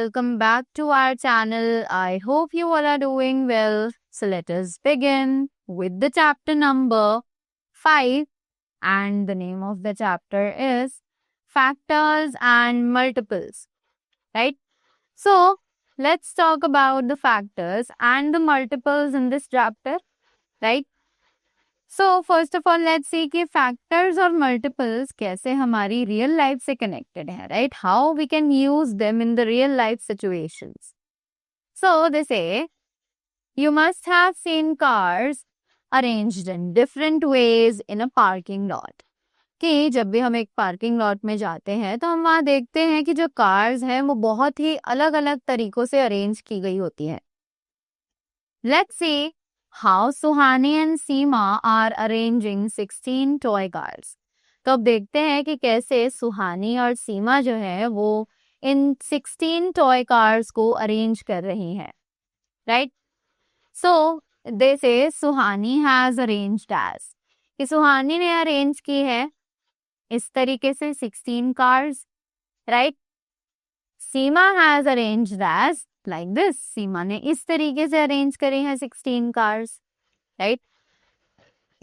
welcome back to our channel. I hope you all are doing well. So let us begin with the chapter number 5, and the name of the chapter is Factors and Multiples, right? So let's talk about the factors and the multiples in this chapter, right? So first of all, let's see कि factors और multiples कैसे हमारी real life से connected है, right? How we can use them in the real life situations. So they say, you must have seen cars arranged in different ways in a parking lot. कि जब भी हम एक parking lot में जाते हैं तो हम वहाँ देखते हैं कि जो कार्स हैं वो बहुत ही अलग अलग तरीकों से अरेंज की गई होती हैं. Let's see how Suhani and Seema are arranging 16 toy cars. तो अब देखते हैं कि कैसे सुहानी और सीमा जो है वो इन 16 टॉय कार्स को अरेंज कर रही हैं, राइट? सो दे से सुहानी हैज अरेंज्ड एज, कि सुहानी ने अरेंज की है इस तरीके से 16 cars, right? Seema has arranged as like this. Seema ने इस तरीके से अरेंज करे हैं 16 cars, right?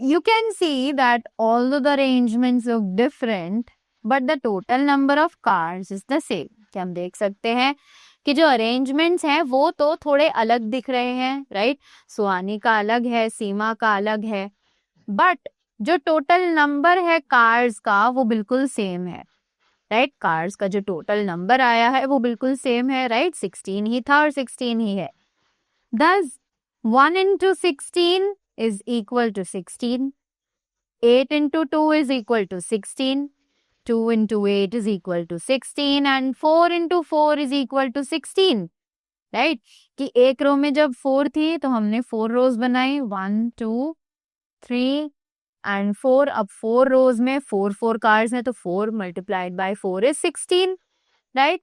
You can see that although the arrangements look different, but the total number of cars is the same. क्या हम देख सकते हैं कि जो अरेंजमेंट्स हैं वो तो थोड़े अलग दिख रहे हैं, राइट? सुहानी का अलग है, सीमा का अलग है, बट जो टोटल नंबर है कार्स का वो बिल्कुल सेम है, राइट? कार्स का जो टोटल नंबर आया है वो बिल्कुल सेम है, राइट? 16 ही था और 16 ही है. Thus 1 into 16 is equal to 16. 8 into 2 is equal to 16. 2 into 8 is equal to 16 and 4 into 4 is equal to 16, right? कि एक रो में जब 4 थी तो हमने 4 रोज बनाई, 1 2 3 एंड 4. अब 4 रोज में 4 कार्स हैं तो 4 मल्टीप्लाइड बाय 4 इज 16, राइट?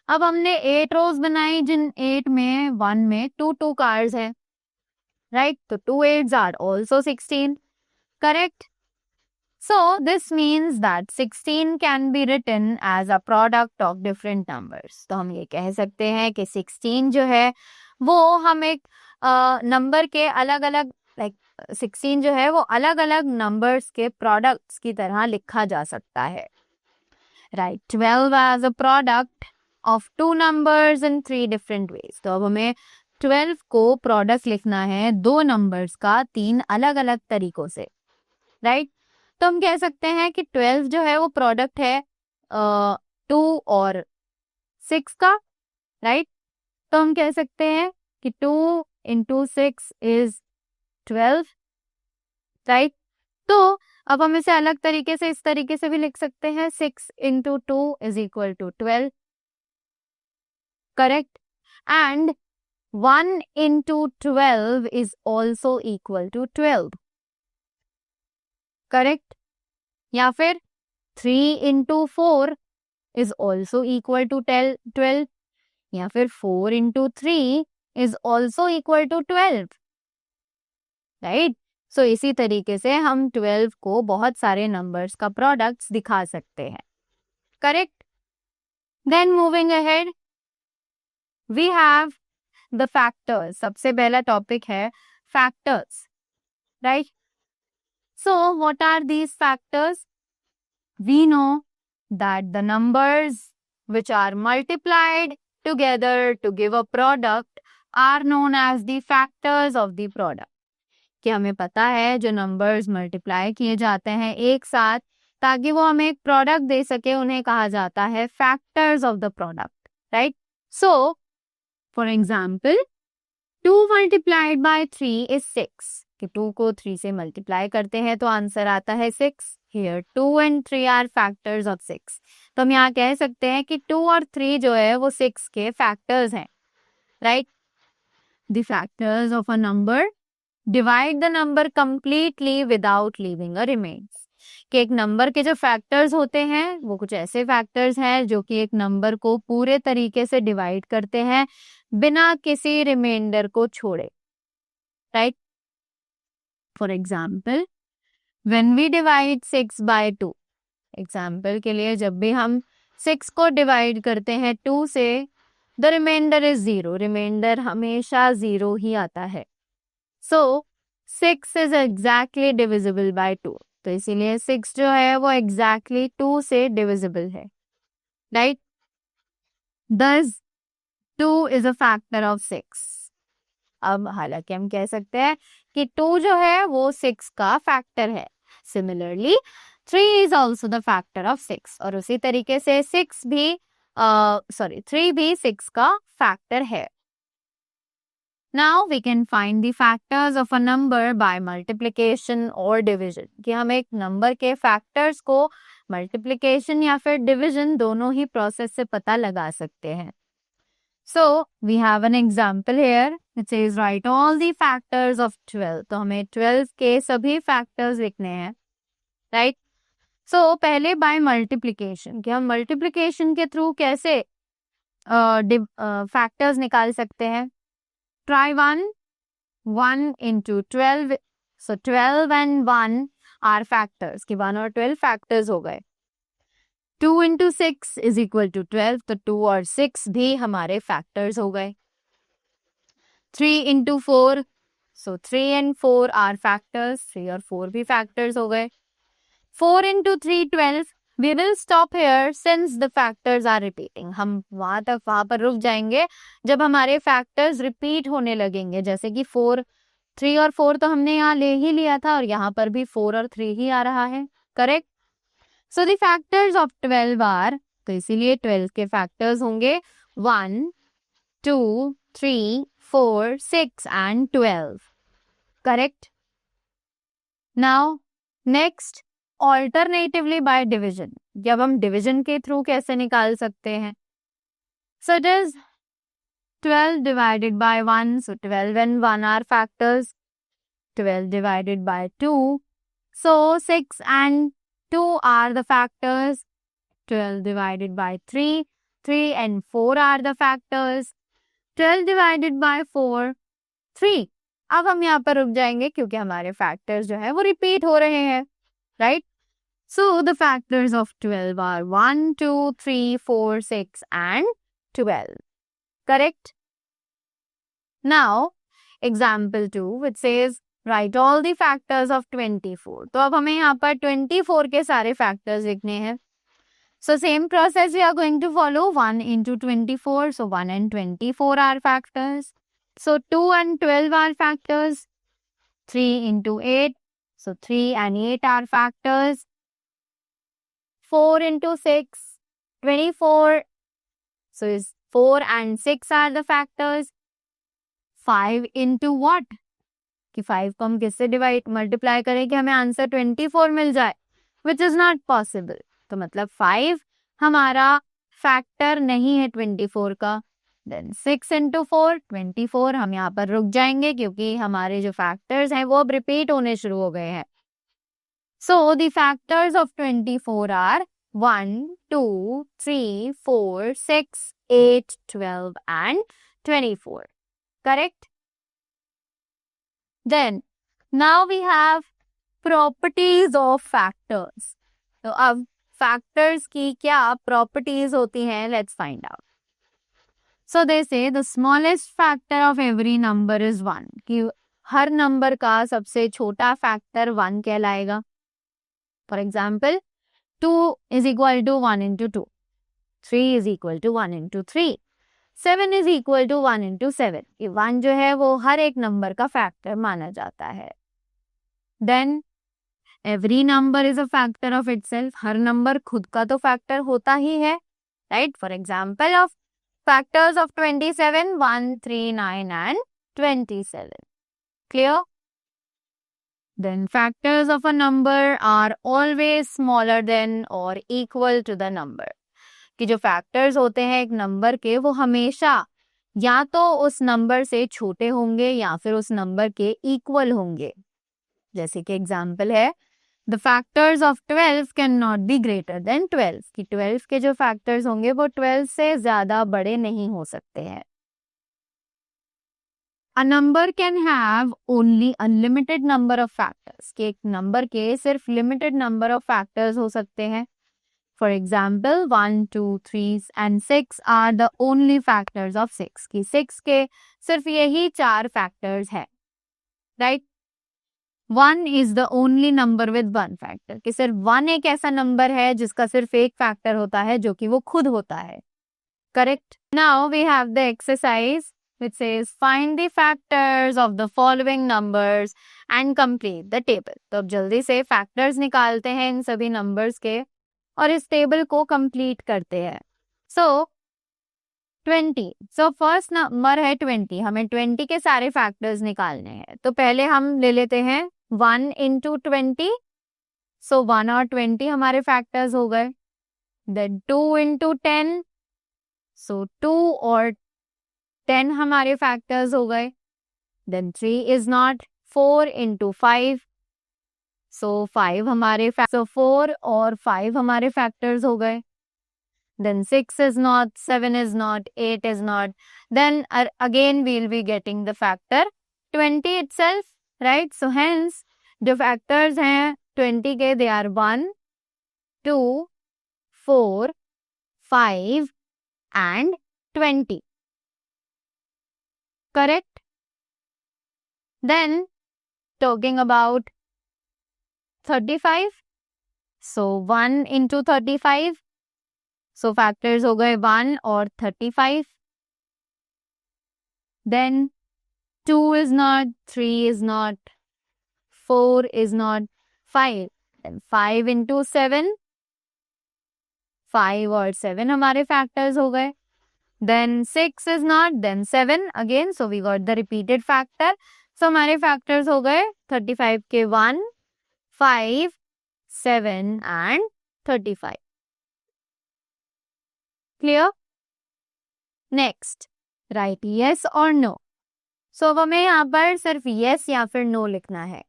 अब हमने 8 रोज बनाई जिन 8 में 1 में 2 कार्स हैं, राइट? तो 2 8s are also 16, correct? So this means that 16 can be written as a product of different numbers. तो हम ये कह सकते हैं कि 16 जो है वो हम एक नंबर के अलग अलग 16 जो है वो अलग अलग नंबर्स के प्रोडक्ट्स की तरह लिखा जा सकता है, right? 12 as a product of 2 numbers in 3 different ways. तो अब हमें 12 को प्रोडक्ट लिखना है 2 नंबर्स का 3 अलग अलग तरीकों से, राइट? तो हम कह सकते हैं कि 12 जो है वो प्रोडक्ट है 2 और 6 का, राइट? तो हम कह सकते हैं कि 2 into 6 is 12, राइट? तो अब हम इसे अलग तरीके से इस तरीके से भी लिख सकते हैं, 6 into 2 is equal to 12, correct? And 1 into 12 is also equal to 12, correct? या फिर 3 into 4 is also equal to 12, या फिर 4 into 3 is also equal to 12, right? So इसी तरीके से हम 12 को बहुत सारे नंबर्स का प्रोडक्ट्स दिखा सकते हैं, correct? Then moving ahead we have the factors. सबसे पहला टॉपिक है factors, right? So what are these factors? We know that the numbers which are multiplied together to give a product are known as the factors of the product. कि हमें पता है जो numbers multiply किए जाते हैं एक साथ ताकि वो हमें एक प्रोडक्ट दे सके, उन्हें कहा जाता है factors of the product, right? So for example 2 multiplied by 3 is 6, कि 2 को 3 से मल्टीप्लाई करते हैं तो आंसर आता है 6. Here 2 and 3 are factors of 6. तो हम यहाँ कह सकते हैं कि 2 और 3 जो है वो 6 के फैक्टर्स हैं, right? The factors of a number divide the number completely without leaving a remains. कि एक नंबर के जो फैक्टर्स होते हैं वो कुछ ऐसे फैक्टर्स हैं जो कि एक नंबर को पूरे तरीके से डिवाइड करते हैं बिना किसी रिमाइंडर को छोड़े, right? For example when we divide 6 by 2, example के लिए जब भी हम 6 को डिवाइड करते हैं 2 से, द रिमाइंडर इज 0, रिमाइंडर हमेशा 0 ही आता है. सो 6 इज एग्जैक्टली डिविजिबल बाय 2, तो इसीलिए 6 जो है वो एग्जैक्टली 2 से डिविजिबल है, right. Thus 2 is a factor of 6. अब हालांकि हम कह सकते हैं कि 2 जो है वो 6 का फैक्टर है. Similarly 3 is also the factor of 6, और उसी तरीके से 3 भी 6 का फैक्टर है. Now we can find the factors of a number by multiplication or division. कि हम एक नंबर के फैक्टर्स को मल्टीप्लिकेशन या फिर डिविजन दोनों ही प्रोसेस से पता लगा सकते हैं. So we have an example here. It says write all the factors of 12. तो हमें 12 के सभी फैक्टर्स लिखने हैं, राइट. सो पहले बाय मल्टीप्लिकेशन, कि हम मल्टीप्लिकेशन के थ्रू कैसे फैक्टर्स निकाल सकते हैं. Try 1 into 12. So 12 and 1 are factors, कि 1 और 12 फैक्टर्स हो गए. 2 into 6 is equal to 12, तो 2 और 6 भी हमारे फैक्टर्स हो गए. 3 into 4, so 3 and 4 are factors, 3 और 4 भी फैक्टर्स हो गए. 4 into 3, 12. We will stop here since the factors are repeating. हम वहां पर रुक जाएंगे जब हमारे फैक्टर्स रिपीट होने लगेंगे. जैसे कि 3 और 4 तो हमने यहाँ ले ही लिया था, और यहाँ पर भी 4 और 3 ही आ रहा है, correct. So the factors of 12 are, तो इसीलिए 12 के फैक्टर्स होंगे 1, 2, 3, 4, 6 and 12, correct. Now next, alternatively by division. जब हम डिवीजन के थ्रू कैसे निकाल सकते हैं. So it is 12 divided by 1, so 12 and 1 are factors. 12 divided by 2, so 6 and 2 are the factors. 12 divided by 3, 3 and 4 are the factors. 12 divided by 4, 3. अब हम यहाँ पर रुक जाएंगे क्योंकि हमारे फैक्टर्स जो है वो रिपीट हो रहे हैं, right. So the factors of 12 are 1, 2, 3, 4, 6 and 12. Correct? Now, example 2, which says write all the factors of 24. तो अब हमें यहाँ पर 24 के सारे factors लिखने हैं. So same process we are going to follow. 1 into 24. So 1 and 24 are factors. So 2 and 12 are factors. 3 into 8. So 3 and 8 are factors. 4 into 6, 24. So is 4 and 6 are the factors. 5 into what? कि 5 को हम किससे multiply करें कि हमें answer 24 मिल जाए, which is not possible. तो मतलब 5 हमारा फैक्टर नहीं है 24 का. Then 6 into 4, 24. हम यहाँ पर रुक जाएंगे क्योंकि हमारे जो फैक्टर्स हैं वो अब रिपीट होने शुरू हो गए हैं. So the factors of 24 are 1, 2, 3, 4, 6, 8, 12 and 24. Correct? Then now we have properties of factors. तो अब factors की क्या properties होती हैं, let's find out. So they say the smallest factor of every number is 1. कि हर नंबर का सबसे छोटा फैक्टर 1 कहलाएगा. For example, 2 is equal to 1 into 2. 3 is equal to 1 into 3. 7 is equal to 1 into 7. ये 1 जो है वो हर एक नंबर का फैक्टर माना जाता है. Then every number is a factor of itself. Her number खुद का तो फैक्टर होता ही है, right? For example of factors of 27, 1, 3, 9 and 27. Clear? Then factors of a number are always smaller than or equal to the number. कि जो factors होते हैं एक नंबर के वो हमेशा या तो उस नंबर से छोटे होंगे या फिर उस नंबर के इक्वल होंगे. जैसे कि एग्जाम्पल है the factors of 12 cannot be greater than 12. कि 12 के जो फैक्टर्स होंगे वो 12 से ज्यादा बड़े नहीं हो सकते हैं. A number can have only a limited number of factors. कि एक नंबर के सिर्फ limited number of factors हो सकते हैं. For example 1, 2, 3 and 6 are the only factors of 6, कि 6 के सिर्फ यही 4 फैक्टर्स है, right. 1 is the only number with 1 factor, कि सिर्फ 1 एक ऐसा नंबर है जिसका सिर्फ एक फैक्टर होता है जो कि वो खुद होता है, correct. Now we have the exercise which says find the factors of the following numbers and complete the table। तो अब जल्दी से फैक्टर्स निकालते हैं इन सभी नंबर्स के और इस टेबल को कंप्लीट करते हैं। सो 20, सो फर्स्ट नंबर है 20, हमें 20 के सारे फैक्टर्स निकालने हैं। तो पहले हम ले लेते हैं 1 into 20, सो 1 और 20 हमारे फैक्टर्स हो गए। देन 2 into 10, सो 2 और 10 हमारे फैक्टर्स हो गए। Then 3 is not, 4 into 5, so 5 हमारे 4 और 5 हमारे फैक्टर्स हो गए। Then 6 is not, 7 is not, 8 is not, then again we'll be getting the factor 20 itself, right? So hence जो factors हैं 20 के, they are 1, 2, 4, 5 and 20, correct? Then talking about 35, so 1 into 35, so factors हो गए 1 और 35। Then 2 is not, 3 is not, 4 is not, 5, then 5 into 7, 5 और 7 हमारे factors हो गए। Then 6 is not, then 7 again, so we got the repeated factor, so हमारे factors हो गए 35 के 1, 5, 7 and 35, clear? Next, write yes or no। so अब हमें यहाँ पर सिर्फ yes या फिर no लिखना है।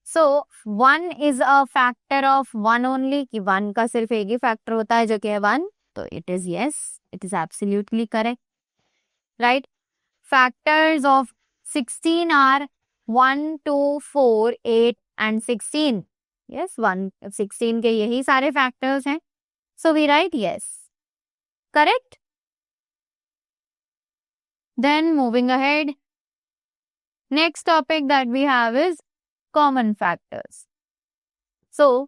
so 1 is a factor of 1 only, कि 1 का सिर्फ एक ही फैक्टर होता है जो कि है 1, तो it is yes, it is absolutely correct, right? factors of 16 are 1, 2, 4, 8 and 16, yes, 16 के यही सारे factors हैं, so we write yes, correct? Then moving ahead, next topic that we have is common factors। so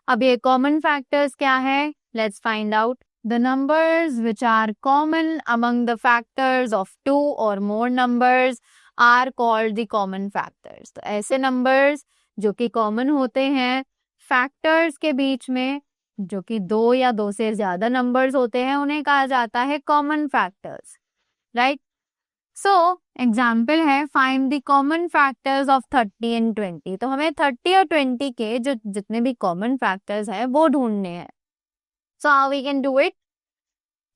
अब ये common factors क्या है? Let's find out। the numbers which are common among the factors of 2 or more numbers are called the common factors। तो ऐसे numbers जो कि common होते हैं factors के बीच में, जो कि 2 या 2 से ज्यादा numbers होते हैं, उन्हें कहा जाता है common factors, right? so example है find the common factors of 30 and 20। तो हमें 30 और 20 के जो जितने भी कॉमन फैक्टर्स हैं वो ढूंढने हैं। So how we can do it?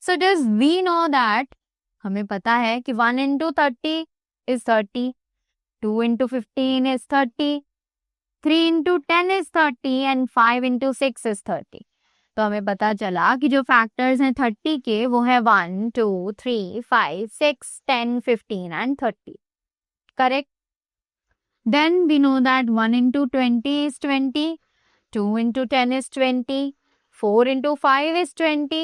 So just we know that, हमें पता है कि 1 into 30 is 30, 2 into 15 is 30, 3 into 10 is 30 and 5 into 6 is 30। तो हमें पता चला कि जो फैक्टर्स हैं 30 के वो है 1, 2, 3, 5, 6, 10, 15 and 30, correct? Then we know that 1 into 20 is 20, 2 into 10 is 20, 4 into 5 is 20,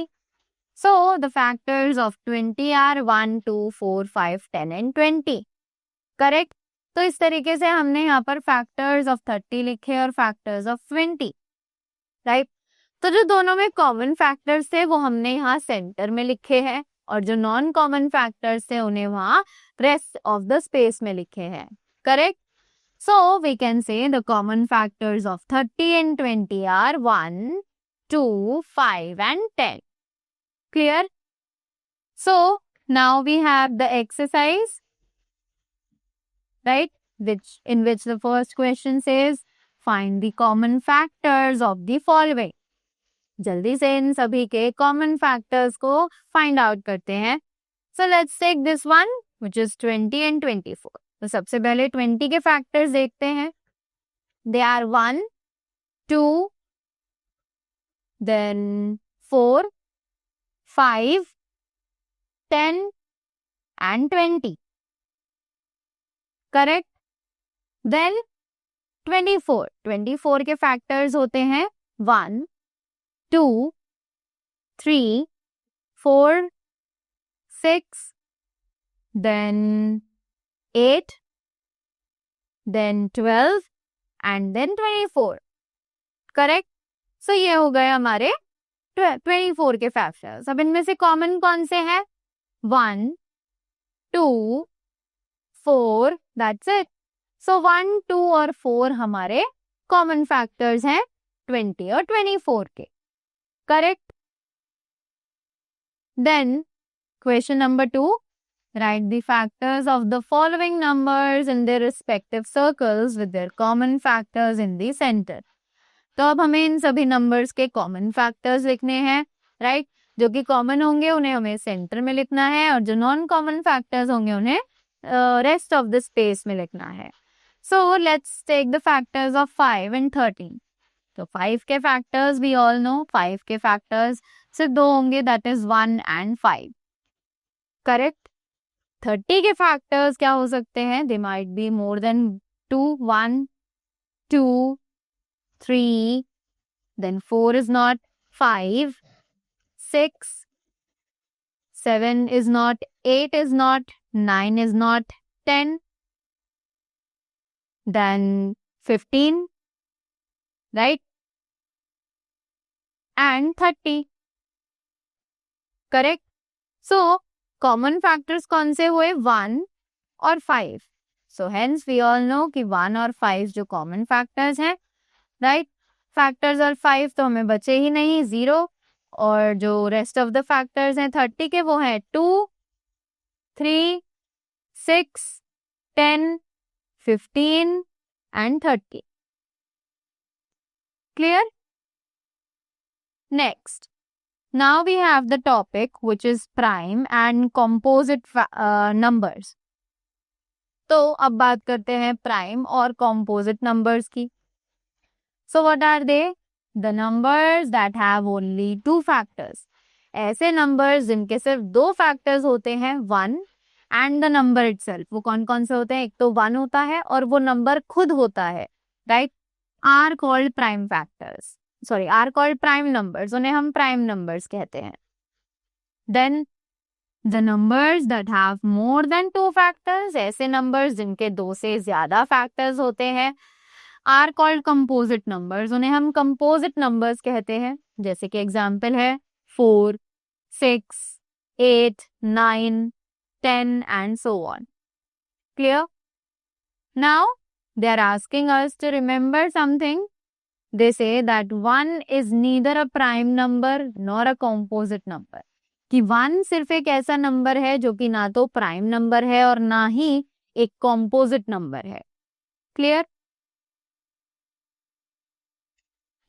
so the factors of 20 are 1, 2, 4, 5, 10 and 20, correct? तो इस तरीके से हमने यहाँ पर फैक्टर्स ऑफ 30 लिखे और फैक्टर्स ऑफ 20, राइट? तो जो दोनों में कॉमन फैक्टर्स थे वो हमने यहाँ सेंटर में लिखे हैं और जो नॉन कॉमन फैक्टर्स थे उन्हें वहाँ रेस्ट ऑफ द स्पेस में लिखे हैं, correct? So we can say the common factors of 30 and 20 are 1, 2, 5 and 10, clear? So now we have the exercise, right, in which the first question says find the common factors of the following। जल्दी से इन सभी के common factors को find out करते हैं। So let's take this one which is 20 and 24। तो सबसे पहले 20 के फैक्टर्स देखते हैं। They are 1, 2, then 4, 5, 10 and 20, correct? Then 24 के फैक्टर्स होते हैं 1, 2, 3, 4, 6, then 8, then 12 and then 24. Correct. सो ये हो गए हमारे 24 के फैक्टर्स. अब इनमें से कॉमन कौन से हैं? 1, 2, 4, दैट्स इट. सो 1, 2 और 4 हमारे कॉमन फैक्टर्स हैं 20 और 24 के. Correct. Then question number 2, write the factors of the following numbers in their respective circles with their common factors in the center. तो अब हमें इन सभी नंबर्स के कॉमन फैक्टर्स लिखने हैं, राइट. जो कि कॉमन होंगे उन्हें हमें सेंटर में लिखना है और जो नॉन कॉमन फैक्टर्स होंगे उन्हें रेस्ट ऑफ द स्पेस में लिखना है. So let's take the factors of 5 and 13. तो 5 के फैक्टर्स वी ऑल नो, 5 के फैक्टर्स सिर्फ 2 होंगे, दैट इज 1 and 5. करेक्ट. 30 के फैक्टर्स क्या हो सकते हैं? They might be more than 2, 1, 2, 3, then 4 is not, 5, 6, 7 is not, 8 is not, 9 is not, 10, then 15, right? And 30. Correct? So, common factors कौन से हुए? 1 और 5. So, hence we all know कि 1 और 5 जो common factors हैं, राइट. फैक्टर्स और 5 तो हमें बचे ही नहीं, 0. और जो रेस्ट ऑफ द फैक्टर्स हैं 30 के वो हैं 2, 3, 6, 10, 15 and 30. Clear? Next, now we have the topic which is prime and composite numbers. तो अब बात करते हैं प्राइम और composite numbers की. So what are they? The numbers that have only 2 factors. ऐसे numbers जिनके सिर्फ 2 factors होते हैं, 1 and the number itself. वो कौन कौन से होते हैं? एक तो 1 होता है और वो number खुद होता है, right? Are called prime factors. Sorry, are called prime numbers. उन्हें हम prime numbers कहते हैं. Then the numbers that have more than 2 factors. ऐसे numbers जिनके 2 से ज्यादा factors होते हैं, आर कॉल्ड कंपोजिट नंबर्स. उन्हें हम कंपोजिट नंबर्स कहते हैं. जैसे कि एग्जाम्पल है 4, 6, 8, 9, 10 and so on. Clear? Now they are asking us to remember something. They say that 1 is neither a prime number nor a composite number. कि 1 सिर्फ एक ऐसा नंबर है जो कि ना तो प्राइम नंबर है और ना ही एक कॉम्पोजिट नंबर है. Clear?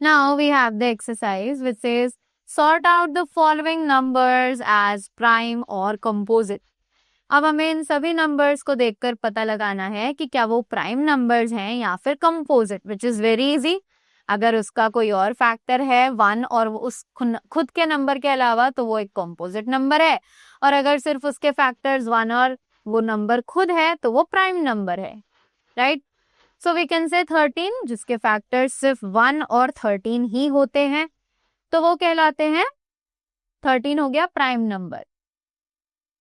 Now we have the exercise which says sort out the following numbers as prime or composite. अब हमें इन सभी नंबर्स को देखकर पता लगाना है कि क्या वो प्राइम नंबर्स हैं या फिर composite, which is very easy. अगर उसका कोई और फैक्टर है 1 और उस खुद के नंबर के अलावा तो वो एक कंपोजिट नंबर है, और अगर सिर्फ उसके फैक्टर्स 1 और वो नंबर खुद है तो वो प्राइम नंबर है, right. So we can say 13 जिसके फैक्टर्स सिर्फ 1 और 13 ही होते हैं तो वो कहलाते हैं, 13 हो गया prime number.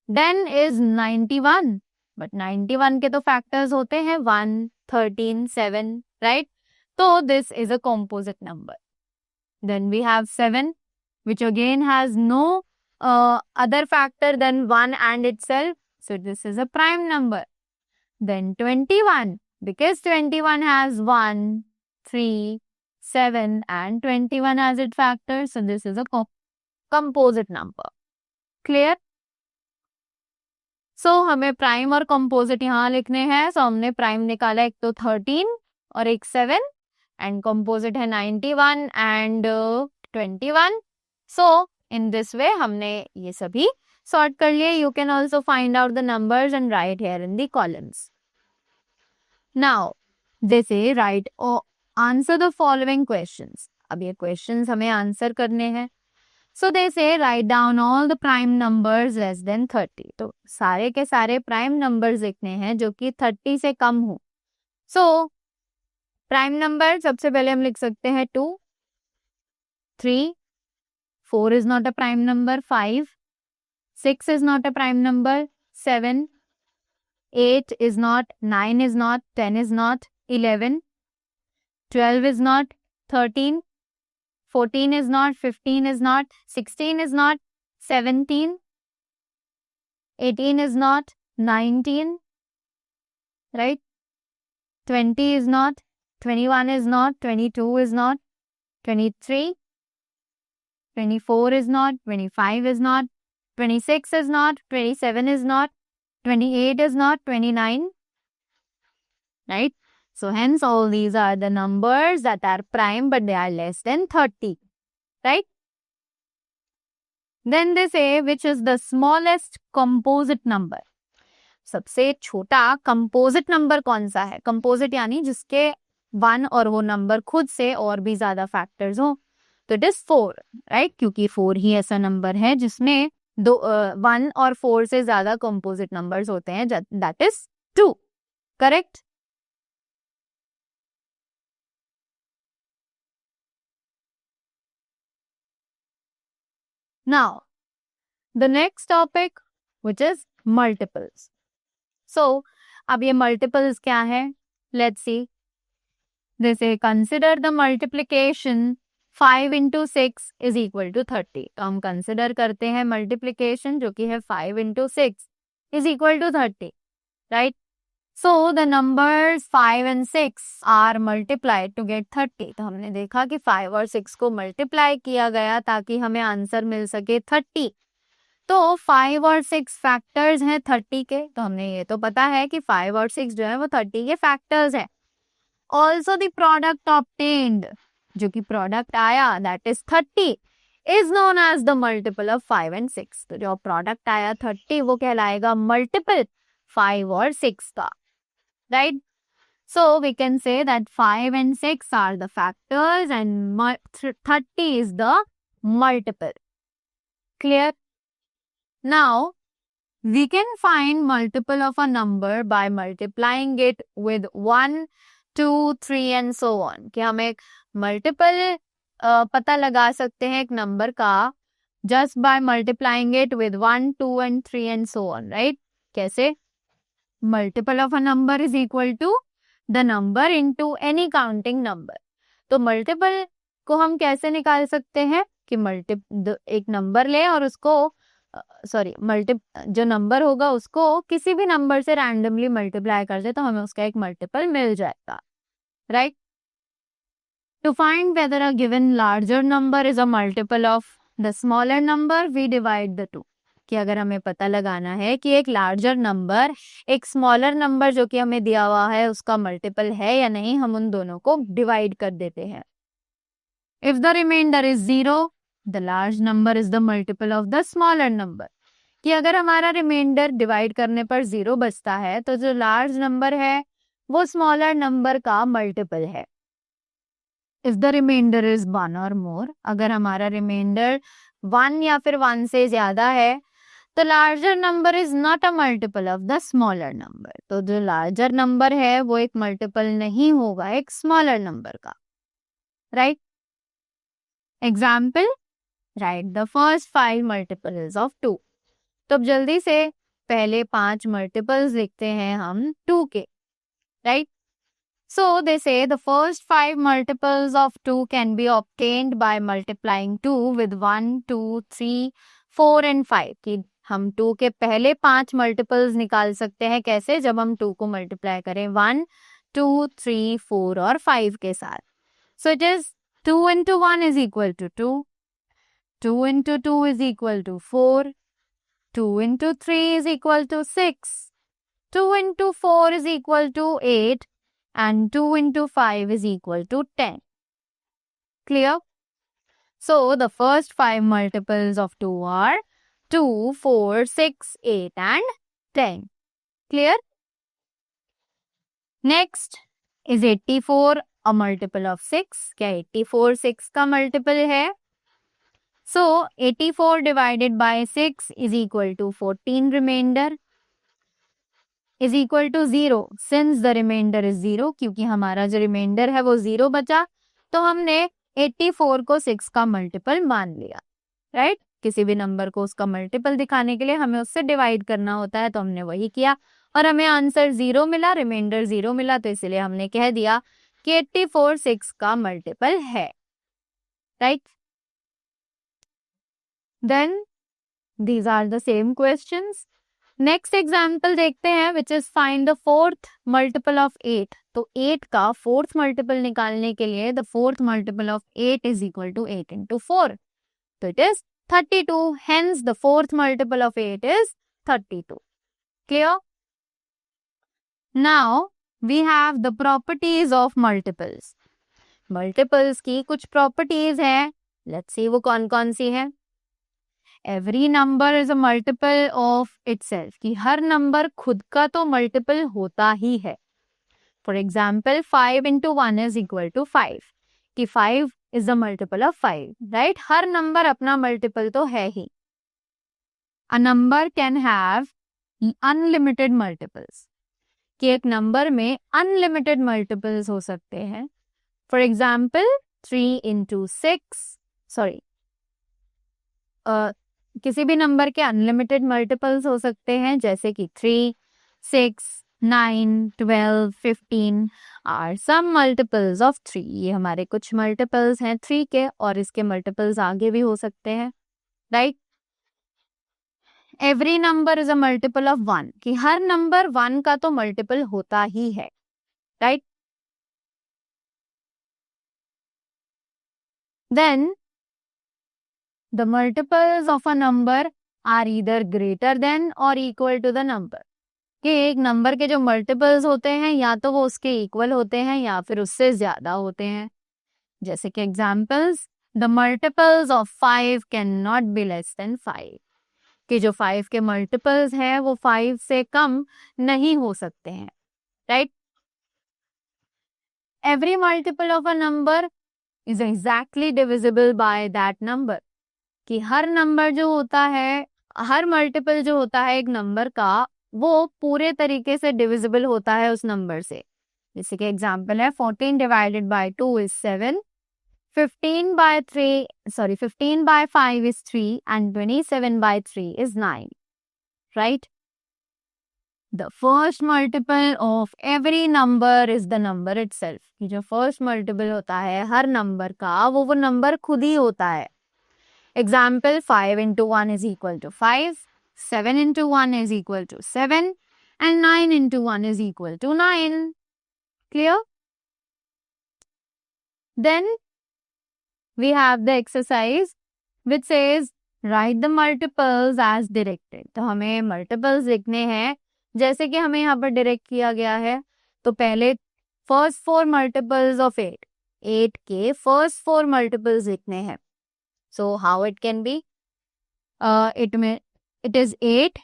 Then is 91, but 91 के तो फैक्टर्स होते हैं 1, 13, 7, राइट. तो this is a composite number. Then we have 7 which again has no other factor than 1 and itself, so this is a prime number. Then 21, because 21 has 1, 3, 7 and 21 as its factor, so this is a composite number. Clear? So हमें prime और composite यहाँ लिखने हैं. So हमने prime निकाला, एक तो 13 और एक 7, एंड कंपोजिट है 91 and 21. So in this way हमने ये सभी सॉर्ट कर लिए. You can also find out the numbers and write here in the columns. Now they say write or answer the following questions. अब ये questions हमें answer करने हैं. So they say write down all the prime numbers less than 30. तो सारे के सारे prime numbers लिखने हैं जो कि 30 से कम हो. So प्राइम नंबर सबसे पहले हम लिख सकते हैं 2, 3, 4 is not a prime number. 5. 6 is not a prime number. 7. 8 is not. 9 is not. 10 is not. 11. 12 is not. 13. 14 is not. 15 is not. 16 is not. 17. 18 is not. 19. Right? 20 is not. 21 is not. 22 is not. 23. 24 is not. 25 is not. 26 is not. 27 is not. 28 is not. 29. Right? So hence all these are the numbers that are prime but they are less than 30. Right? Then they say which is the smallest composite number. सबसे छोटा composite number कौन सा है? Composite यानी जिसके 1 और वो number खुद से और भी ज्यादा फैक्टर्स हो. तो इट इज 4. राइट? क्योंकि 4 ही ऐसा नंबर है जिसमें 1 और 4 से ज्यादा कंपोजिट नंबर्स होते हैं. That is 2. Correct? Now, the next topic which is multiples. So, अब ये multiples क्या है? Let's see. They say consider the multiplication 5 into 6 is equal to 30. तो हम consider करते हैं multiplication जो कि है 5 into 6 is equal to 30. Right? So, the numbers 5 and 6 are multiplied to get 30. तो हमने देखा कि 5 और 6 को multiply किया गया ताकि हमें आंसर मिल सके 30. तो 5 और 6 फैक्टर्स हैं 30 के. तो हमने ये तो पता है कि 5 और 6 जो है वो 30 के फैक्टर्स हैं. Also the product obtained, जो कि प्रोडक्ट आया that is 30 is known as the multiple of 5 and 6. तो जो प्रोडक्ट आया 30 वो कहलाएगा multiple 5 और 6 का. Right? So we can say that 5 and 6 are the factors and 30 is the multiple. Clear? Now, we can find multiple of a number by multiplying it with 1, 2, 3 and so on. कि हम एक multiple पता लगा सकते हैं एक number का just by multiplying it with 1, 2 and 3 and so on. Right? कैसे? Multiple of a number is equal to the number into any counting number. तो multiple को हम कैसे निकाल सकते हैं कि एक नंबर ले और उसको जो नंबर होगा उसको किसी भी नंबर से रैंडमली मल्टीप्लाई कर दे तो हमें उसका एक मल्टीपल मिल जाएगा. Right? To find whether a given larger number is a multiple of the smaller number we divide the two. कि अगर हमें पता लगाना है कि एक लार्जर नंबर एक स्मॉलर नंबर जो कि हमें दिया हुआ है उसका मल्टीपल है या नहीं, हम उन दोनों को डिवाइड कर देते हैं. If the reminder is 0, the large number is the multiple of the smaller number. कि अगर हमारा रिमाइंडर डिवाइड करने पर 0 बचता है तो जो लार्ज नंबर है वो स्मॉलर नंबर का मल्टीपल है. इफ द रिमाइंडर इज 1 और मोर, अगर हमारा रिमाइंडर 1 या फिर 1 से ज्यादा है तो larger number is not a multiple of the smaller number. तो जो लार्जर नंबर है वो एक मल्टीपल नहीं होगा एक स्मॉलर नंबर का. Right? Example, right the first 5 multiples of 2. तो अब जल्दी से पहले 5 मल्टीपल्स लिखते हैं हम 2 के. Right? So they say the first 5 multiples of 2 can be obtained by multiplying 2 with 1, 2, 3, 4 and 5. कि हम 2 के पहले 5 मल्टीपल्स निकाल सकते हैं कैसे? जब हम 2 को मल्टीप्लाई करें 1, 2, 3, 4 और 5 के साथ. So it is 2 into 1 is equal to 2, 2 into 2 is equal to 4, 2 into 3 is equal to 6, 2 into 4 is equal to 8 and 2 into 5 is equal to 10. Clear? So the first 5 multiples of 2 are 2, 4, 6, 8 and 10. Clear? Next is 84, a multiple of 6. क्या 84 6 का multiple है? So 84 divided by 6 is equal to 14 remainder is equal to 0. Since the remainder is 0, क्योंकि हमारा जो remainder है वो 0 बचा तो हमने 84 को 6 का multiple मान लिया. राइट। किसी भी नंबर को उसका मल्टीपल दिखाने के लिए हमें उससे डिवाइड करना होता है, तो हमने वही किया और हमें आंसर 0 मिला, रिमाइंडर 0 मिला, तो इसलिए हमने कह दिया कि 84 6 का मल्टीपल है, right. Then these are the same questions. Next example देखते हैं, which is find the fourth multiple of 8। तो 8 का फोर्थ मल्टीपल निकालने के लिए the fourth multiple of 8 is equal to 8 into 4, तो it is 32. Hence the fourth multiple of 8 is 32. Clear? Now we have the properties of multiples. Multiples की कुछ properties हैं. Let's see वो कौन कौन सी है. Every number is a multiple of itself. कि हर number खुद का तो multiple होता ही है. For example, 5 into 1 is equal to 5. कि 5 is the multiple of 5. Right? Her number अपना multiple तो है ही. A number can have unlimited multiples. कि एक नंबर में अनलिमिटेड मल्टीपल्स हो सकते हैं. फॉर एग्जाम्पल 3 into 6, सॉरी, किसी भी नंबर के अनलिमिटेड मल्टीपल्स हो सकते हैं, जैसे कि 3, 6, 9, 12, 15 आर सम मल्टीपल्स ऑफ 3. ये हमारे कुछ मल्टीपल्स हैं 3 के, और इसके मल्टीपल्स आगे भी हो सकते हैं, right. Every number is a multiple of 1. कि हर नंबर 1 का तो मल्टीपल होता ही है, right. Then the multiples of a number are either greater than और इक्वल टू द नंबर. कि एक नंबर के जो मल्टीपल्स होते हैं या तो वो उसके इक्वल होते हैं या फिर उससे ज्यादा होते हैं. जैसे कि examples, the multiples of 5 can not be less than 5. कि जो 5 के मल्टीपल्स हैं वो 5 से कम नहीं हो सकते हैं, right. Every multiple of a number is exactly divisible by that number. कि हर नंबर जो होता है, हर मल्टीपल जो होता है एक नंबर का, वो पूरे तरीके से डिविजिबल होता है उस नंबर से. जैसे कि एग्जाम्पल है 14 divided by 2 is 7, 15 by 5 is 3 and 27 by 3 is 9, right? The first multiple of every number is the number itself. कि जो first multiple होता है हर नंबर का, वो नंबर खुद ही होता है. Example, 5 into 1 is equal to 5, 7 into 1 is equal to 7, and 9 into 1 is equal to 9. Clear? Then we have the exercise which says write the multiples as directed. तो हमें multiples लिखने हैं जैसे कि हमें यहाँ पर डायरेक्ट किया गया है. तो पहले first 4 multiples of 8, 8 के first 4 multiples लिखने हैं. So how it can be? It is 8,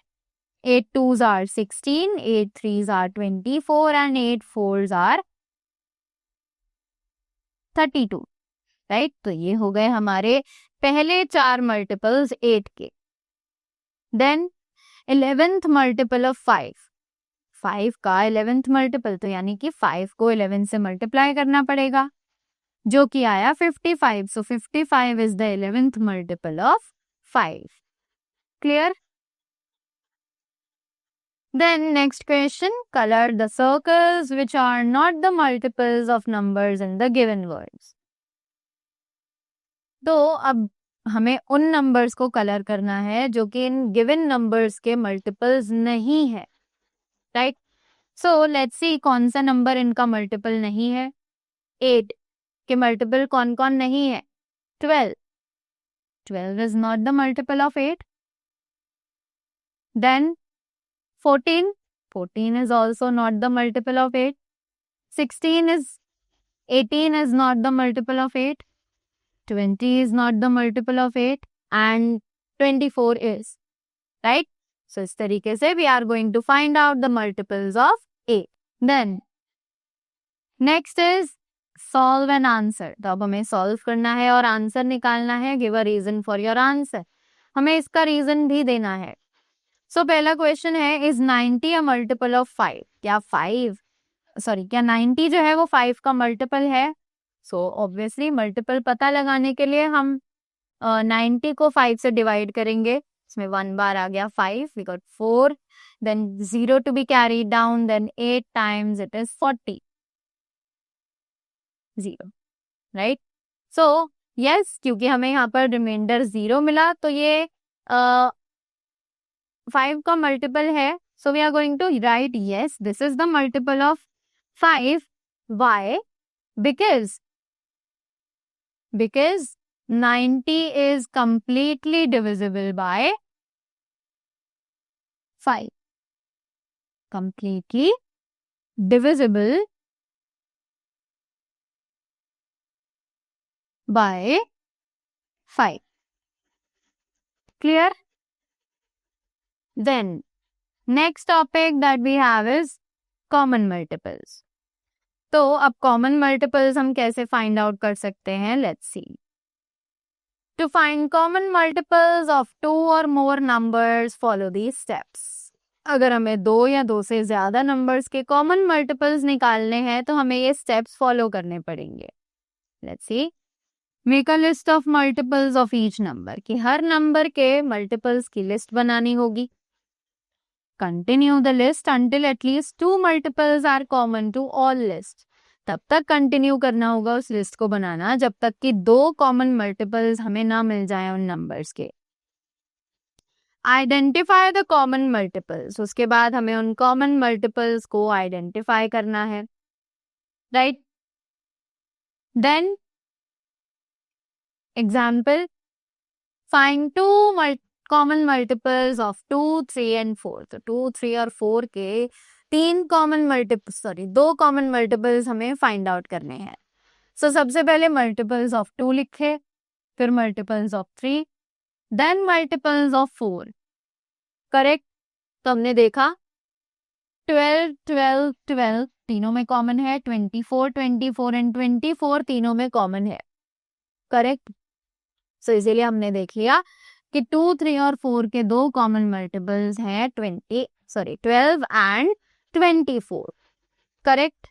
8 2s are 16, 8 3s are 24 and 8 4s are 32. Right. तो ये हो गए हमारे पहले 4 मल्टीपल्स 8 के. देन 11th मल्टीपल ऑफ 5, 5 का 11th मल्टीपल, तो यानी कि 5 को 11 से मल्टीप्लाई करना पड़ेगा, जो कि आया 55. सो 55 is the 11th multiple of 5. Clear? Then next question, color the circles which are not the multiples of numbers in the given words. तो अब हमें उन नंबर्स को कलर करना है जो कि इन गिवन नंबर्स के मल्टीपल्स नहीं है, राइट. सो लेट्स सी कौन सा नंबर इनका मल्टीपल नहीं है. 8 के मल्टीपल कौन कौन नहीं है? 12. 12 is not the multiple of 8. Then 14. 14 is also not the multiple of 8. 18 is not the multiple of 8. 20 is not the multiple of 8. And 24 is. Right? So, इस तरीके से we are going to find out the multiples of 8. Then, next is solve an answer. तो अब हमें solve करना है और answer निकालना है. Give a reason for your answer. हमें इसका रीजन भी देना है. सो पहला क्वेश्चन है, इज 90 अ मल्टीपल ऑफ 5? क्या 90 जो है वो 5 का मल्टीपल है? सो ऑब्वियसली मल्टीपल पता लगाने के लिए हम 90 को 5 से डिवाइड करेंगे, इसमें 1 बार आ गया 5, we got 4, then 0 to be carried down, then 8 times it is 40. 0, right? So yes, क्योंकि हमें यहाँ पर रिमाइंडर 0 मिला तो ये 5 का मल्टीपल है, so we are going to write yes, this is the multiple of 5. Why? Because 90 is completely divisible by 5. Completely divisible by 5. Clear? Then next topic that we have is common multiples. तो अब common multiples हम कैसे find out कर सकते हैं, let's see. To find common multiples of 2 और more numbers follow these steps. अगर हमें 2 या 2 से ज्यादा नंबर्स के कॉमन मल्टीपल्स निकालने हैं तो हमें ये स्टेप्स फॉलो करने पड़ेंगे. Let's see. Make a list of multiples of each number, कि हर नंबर के मल्टीपल्स की लिस्ट बनानी होगी. Continue the list until at least 2 multiples are common to all list. तब तक कंटिन्यू करना होगा उस लिस्ट को बनाना जब तक कि 2 कॉमन मल्टीपल्स हमें ना मिल जाए उन नंबर्स के. आइडेंटिफाई द कॉमन मल्टीपल्स, उसके बाद हमें उन कॉमन मल्टीपल्स को आइडेंटिफाई करना है, right. Then example, find 2 common multiples of 2, 3 and 4. तो 2, 3 और 4 के 2 कॉमन मल्टीपल्स हमें फाइंड आउट करने हैं. सो सबसे पहले मल्टीपल्स ऑफ 2 लिखे, फिर multiples of 3, then multiples of 4. Correct. तो हमने देखा 12, 12, 12 तीनों में कॉमन है, 24, 24 एंड 24 तीनों में कॉमन है. करेक्ट. सो इसीलिए हमने देख लिया कि 2, 3 और 4 के 2 कॉमन मल्टीपल्स हैं 12 and 24. Correct.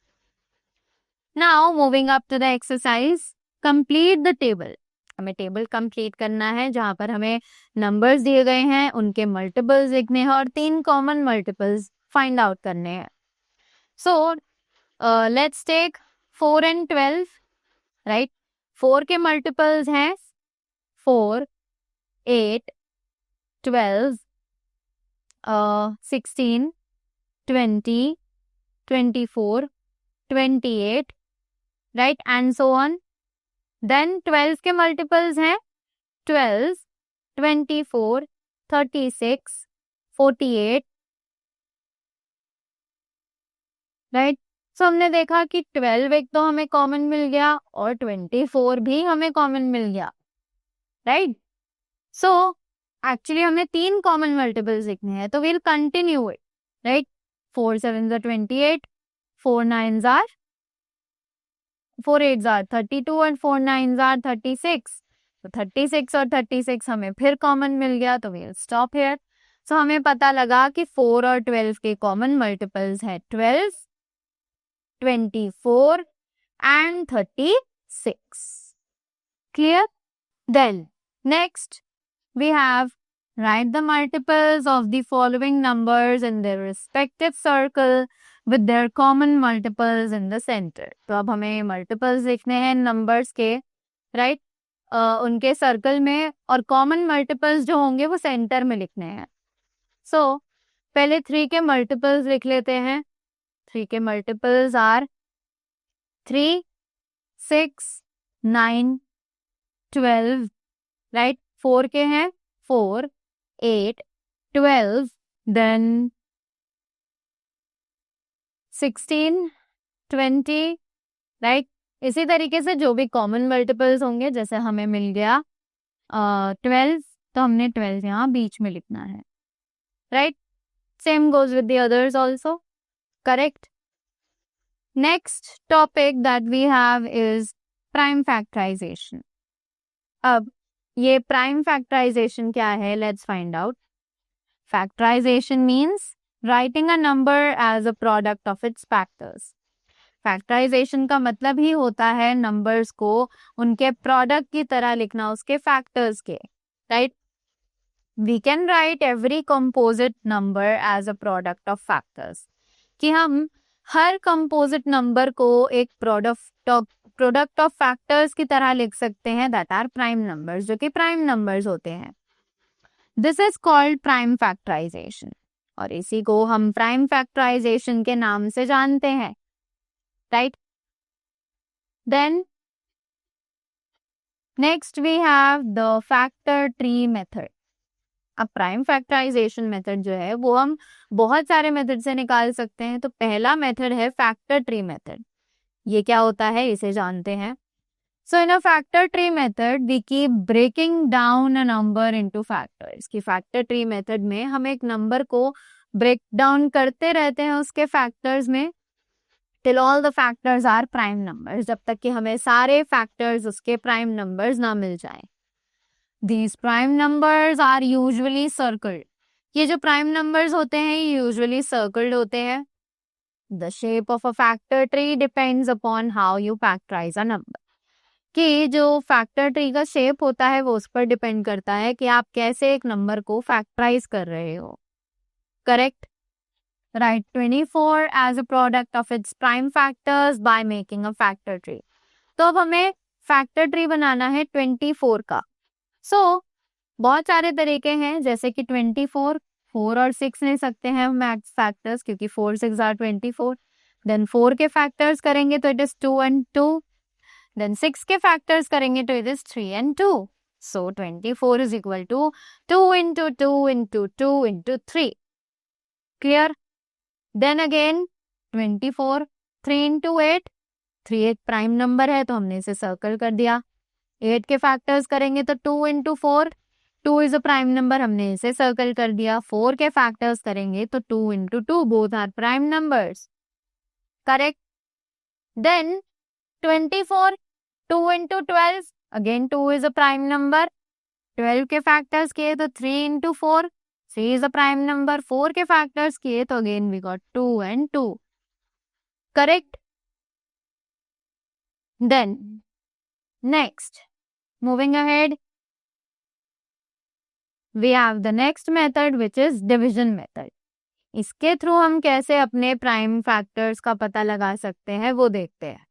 Now moving up to the exercise, complete the table. हमें टेबल कंप्लीट करना है जहां पर हमें नंबर्स दिए गए हैं, उनके मल्टीपल्स लिखने हैं और 3 कॉमन मल्टीपल्स फाइंड आउट करने हैं. So let's take 4 and 12, right. 4 के मल्टीपल्स हैं 4, 8, 12, 16, 20, 24, 28, right, and so on. Then 12 के multiples हैं 12, 24, 36, 48, right. So हमने देखा कि 12 एक तो हमें कॉमन मिल गया और 24 भी हमें कॉमन मिल गया, right. So एक्चुअली हमें 3 कॉमन मल्टीपल्स लिखने हैं, तो we'll continue it, right. 4 7s are 28, 4 9s are 4 8s are 32 and 4 9s are 36. तो 36 और 36 हमें फिर कॉमन मिल गया, तो we'll stop here. So हमें पता लगा कि 4 और 12 के कॉमन मल्टीपल्स है 12, 24 and 36. Clear? Then next we have write the multiples of the following numbers in their respective circle with their common multiples in the center. तो अब हमें multiples लिखने हैं नंबर्स के, right? उनके सर्कल में, और कॉमन मल्टीपल्स जो होंगे वो सेंटर में लिखने हैं. सो पहले 3 के मल्टीपल्स लिख लेते हैं. 3 के मल्टीपल्स आर 3, 6, 9, 12, राइट. 4 के हैं 4, 8, 12, देन 16, 20, राइट. इसी तरीके से जो भी कॉमन मल्टीपल्स होंगे, जैसे हमें मिल गया 12, तो हमने 12 यहाँ बीच में लिखना है, right. Same goes with the others also. Correct. Next topic that we have is prime factorisation. अब ये प्राइम फैक्टराइजेशन क्या है, let's find out. Factorisation means writing a number as a product of its factors. Factorisation का मतलब ही होता है numbers को उनके प्रोडक्ट की तरह लिखना, उसके फैक्टर्स के, right. We can write every composite number as a product of factors, कि हम हर कंपोजिट नंबर को एक प्रोडक्ट ऑफ फैक्टर्स की तरह लिख सकते हैं, दैट आर प्राइम नंबर्स, जो कि प्राइम नंबर्स होते हैं. This is called prime factorisation, और इसी को हम प्राइम फैक्टराइजेशन के नाम से जानते हैं, right. Then next we have the factor tree method. अब प्राइम फैक्टराइजेशन मेथड जो है वो हम बहुत सारे मेथड से निकाल सकते हैं. तो पहला मेथड है फैक्टर ट्री मेथड. ये क्या होता है इसे जानते हैं. So in a factor tree method we keep breaking down a number into factors. कि फैक्टर ट्री मेथड में हम एक नंबर को ब्रेक डाउन करते रहते हैं उसके फैक्टर्स में, till all the factors are prime numbers, जब तक कि हमें सारे फैक्टर्स उसके प्राइम नंबर्स ना मिल जाएं. These prime numbers are usually circled. ये जो प्राइम नंबर्स होते हैं ये यूजुअली सर्कल्ड होते हैं. The shape of a factor tree depends upon how you factorize a number. कि जो फैक्टर ट्री का शेप होता है वो उस पर डिपेंड करता है कि आप कैसे एक नंबर को फैक्टराइज कर रहे हो. Correct. Right 24 as a product of its prime factors by making a factor tree. तो अब हमें फैक्टर ट्री बनाना है 24 का. बहुत सारे तरीके हैं, जैसे कि 24, 4 और 6 ले सकते हैं मैक्स फैक्टर्स, क्योंकि 4 6 आर 24. देन 4 के फैक्टर्स करेंगे तो इट इज 2 and 2. देन 6 के फैक्टर्स करेंगे तो it is 3 and 2. So 24 is equal to 2 into 2 into 2 into 3. Clear. Then again 24, 3 into 8. 3 एक प्राइम नंबर है तो हमने इसे सर्कल कर दिया. 8 के फैक्टर्स करेंगे तो 2 into 4. 2 is a prime number, हमने इसे सर्कल कर दिया. 4 के फैक्टर्स करेंगे तो 2 into 2, both are prime numbers. Correct. Then 24, 2 into 12, again 2 is a prime number. 12 के फैक्टर्स किए तो 3 into 4, 3 is a prime number. 4 के फैक्टर्स किए तो again we got 2 and 2. Correct. Then next, moving ahead, we have the next method which is division method. इसके through हम कैसे अपने प्राइम फैक्टर्स का पता लगा सकते हैं वो देखते हैं.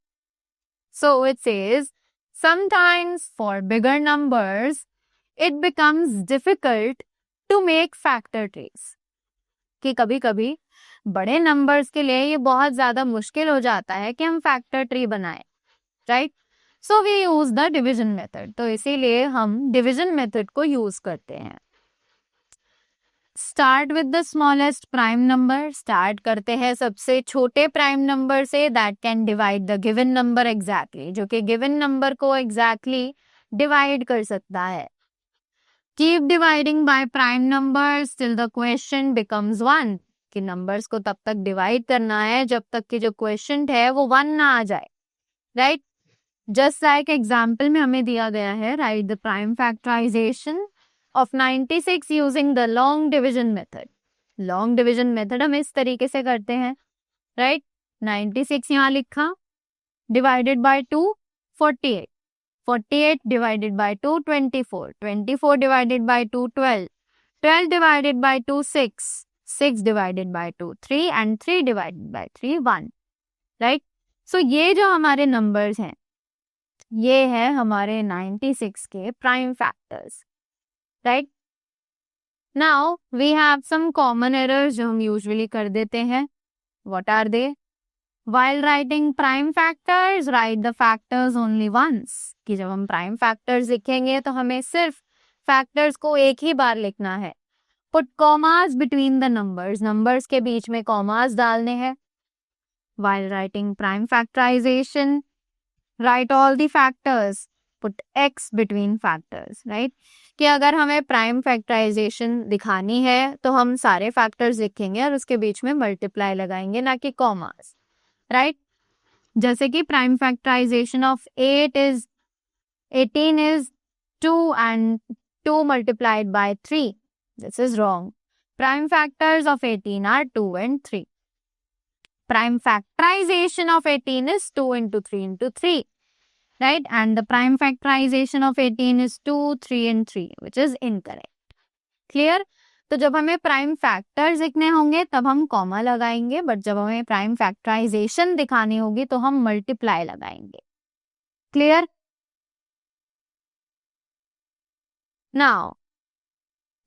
So it says sometimes for bigger numbers it becomes difficult to make factor trees. कि कभी कभी बड़े नंबर्स के लिए ये बहुत ज्यादा मुश्किल हो जाता है कि हम फैक्टर ट्री बनाएं, right. So we use the division method. तो इसीलिए हम डिविजन मेथड को यूज करते हैं. Start with the smallest prime number. Start करते हैं सबसे छोटे प्राइम नंबर से, that can divide the given number exactly, जो कि गिवन नंबर को एग्जैक्टली डिवाइड कर सकता है. Keep dividing by prime numbers till the question becomes 1. कि नंबर्स को तब तक डिवाइड करना है जब तक कि जो क्वेश्चन है वो 1 ना आ जाए, राइट. जस्ट लाइक एग्जाम्पल में हमें दिया गया है, write the prime factorization of 96 using the long division method. long division method हम इस तरीके से करते हैं, right. 96 यहाँ लिखा, divided by 2 48, 48 divided by 2 24, 24 divided by 2 12, 12 divided by 2 6, 6 divided by 2 3 and 3 divided by 3 1, right. so ये जो हमारे numbers हैं ये है हमारे 96 के prime factors, right. Now we have some common errors जो हम usually कर देते हैं. What are they? While writing prime factors, write the factors only once. कि जब हम prime factors लिखेंगे तो हमें सिर्फ factors को एक ही बार लिखना है. Put commas between the numbers. Numbers के बीच में commas डालने हैं. While writing prime factorization, write all the factors. Put x between factors, right. कि अगर हमें प्राइम फैक्टराइजेशन दिखानी है तो हम सारे फैक्टर्स लिखेंगे और उसके बीच में मल्टीप्लाई लगाएंगे, ना कि कॉमास, राइट. जैसे कि prime factorization of 18 is 2 and 2 multiplied by 3. This is wrong. Prime factors of 18 are 2 and 3. prime factorization of 18 is 2 into 3 into 3, right? And the prime factorization of 18 is 2, 3 and 3, which is incorrect. Clear? तो जब हमें prime factors लिखने होंगे तब हम comma लगाएंगे, but जब हमें प्राइम फैक्टराइजेशन दिखानी होगी तो हम मल्टीप्लाई लगाएंगे. क्लियर? नाउ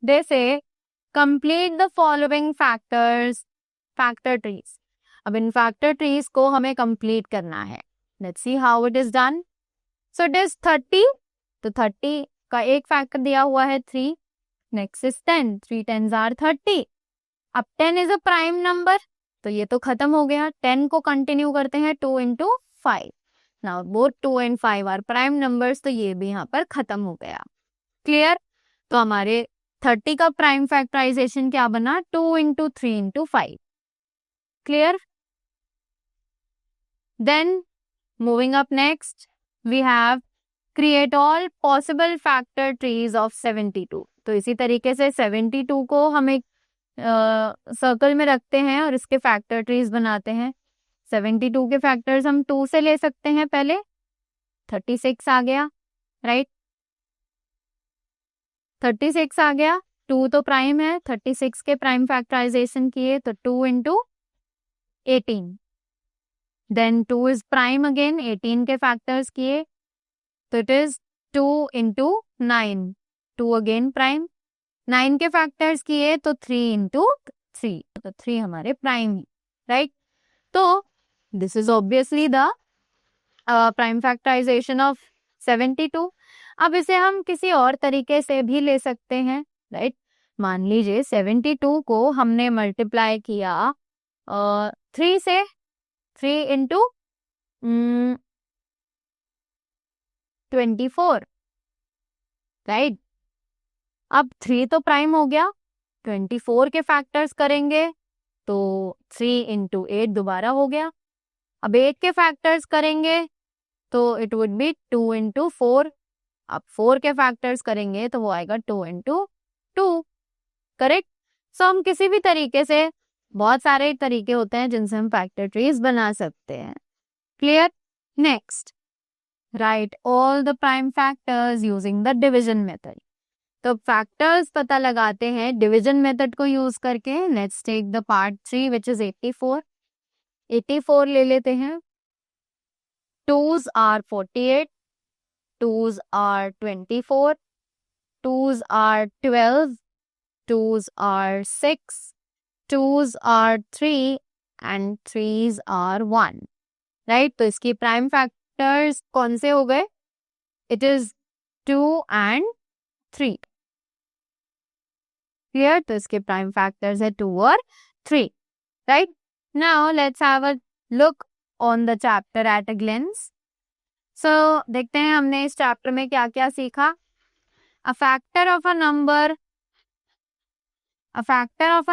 दे से complete the following factors, factor trees. अब इन फैक्टर ट्रीज को हमें कंप्लीट करना है. Let's see how it is done. So it is 30, तो 30 का एक फैक्टर दिया हुआ है 3. Next is 10, 3 10s are 30. अब 10 इज अ प्राइम नंबर, तो ये तो खत्म हो गया. 10 को कंटिन्यू करते हैं 2 into 5. Now both 2 and 5 are prime numbers, तो ये भी यहाँ पर खत्म हो गया. क्लियर? तो हमारे 30 का प्राइम फैक्टराइजेशन क्या बना? 2 into 3 into 5. Clear? Then moving up next we have create all possible factor trees of 72. तो इसी तरीके से 72 को हम एक सर्कल में रखते हैं और इसके फैक्टर ट्रीज बनाते हैं. 72 के फैक्टर्स हम 2 से ले सकते हैं. पहले 36 आ गया, राइट? 36 आ गया, 2 तो प्राइम है. 36 के प्राइम फैक्टराइजेशन किए तो 2 into 18. Then 2 is prime again, 18 के फैक्टर्स किए तो it is 2 into 9. 2 again prime. 9 के फैक्टर्स किए तो 3 into 3, तो 3 हमारे प्राइम, राइट? तो this is obviously the prime factorization of 72. अब इसे हम किसी और तरीके से भी ले सकते हैं, राइट? मान लीजिए 72 को हमने मल्टीप्लाई किया 3 से, 3 into 24, राइट? अब 3 तो प्राइम हो गया, 24 के फैक्टर्स करेंगे तो 3 into 8 दोबारा हो गया. अब 8 के फैक्टर्स करेंगे तो इट वुड बी 2 into 4. अब 4 के फैक्टर्स करेंगे तो वो आएगा 2 into 2. करेक्ट? सो हम किसी भी तरीके से, बहुत सारे तरीके होते हैं जिनसे हम फैक्टर ट्रीज बना सकते हैं. Clear? Next, write all the prime factors using the division method. तो फैक्टर्स पता लगाते हैं डिवीजन मेथड को यूज करके. Let's take the part 3 which is 84. 84 ले लेते हैं. 2s are 48, 2s are 24, 2s are 12, 2s are 6, 2s are 3 and 3s are 1, right? तो इसकी प्राइम फैक्टर्स कौन से हो गए? It is 2 and 3. क्लियर? तो इसके प्राइम फैक्टर्स है 2 और 3, right? Now let's have a look on the chapter at a glimpse. So देखते हैं हमने इस चैप्टर में क्या क्या सीखा. A factor of a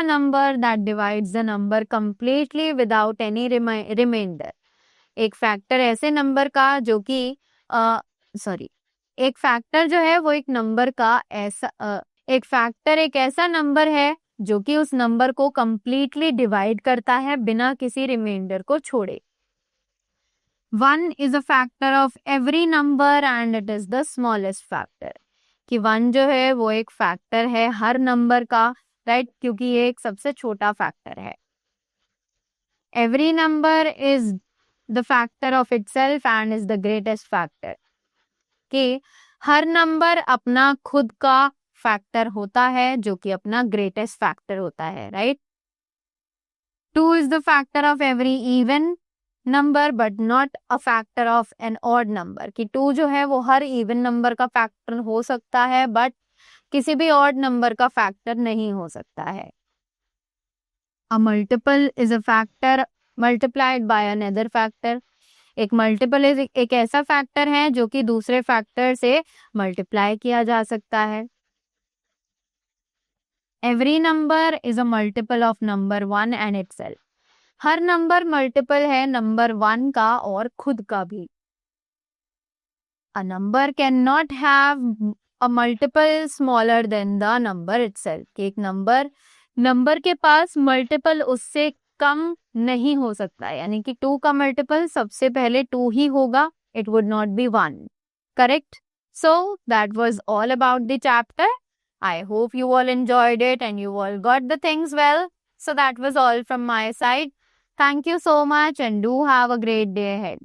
number that divides the number completely without any remainder. एक फैक्टर ऐसे नंबर का जो कि एक फैक्टर जो है वो एक नंबर का ऐसा एक फैक्टर एक ऐसा नंबर है जो कि उस नंबर को कंप्लीटली डिवाइड करता है बिना किसी रिमाइंडर को छोड़े. 1 is a factor of every number and it is the smallest factor. कि 1 जो है वो एक फैक्टर है हर नंबर का, राइट? क्योंकि ये एक सबसे छोटा फैक्टर है. Every number is the factor of itself and is the greatest factor. कि हर नंबर अपना खुद का फैक्टर होता है जो कि अपना ग्रेटेस्ट फैक्टर होता है, right? 2 is the factor of every even number but not a factor of an odd number. कि 2 जो है वो हर इवन नंबर का फैक्टर हो सकता है बट किसी भी ऑड नंबर का फैक्टर नहीं हो सकता है. A multiple is a factor multiplied by another factor. एक मल्टीपल एक ऐसा फैक्टर है जो कि दूसरे फैक्टर से मल्टीप्लाई किया जा सकता है. Every number is a multiple of number 1 and itself. Her number multiple है नंबर 1 का और खुद का भी. A number can not have a multiple smaller than the number itself. कि एक नंबर के पास मल्टीपल उससे कम नहीं हो सकता, यानी कि 2 का मल्टीपल सबसे पहले 2 ही होगा, it would not be 1. Correct? So that was all about the chapter. I hope you all enjoyed it and you all got the things well. So that was all from my side. Thank you so much and do have a great day ahead.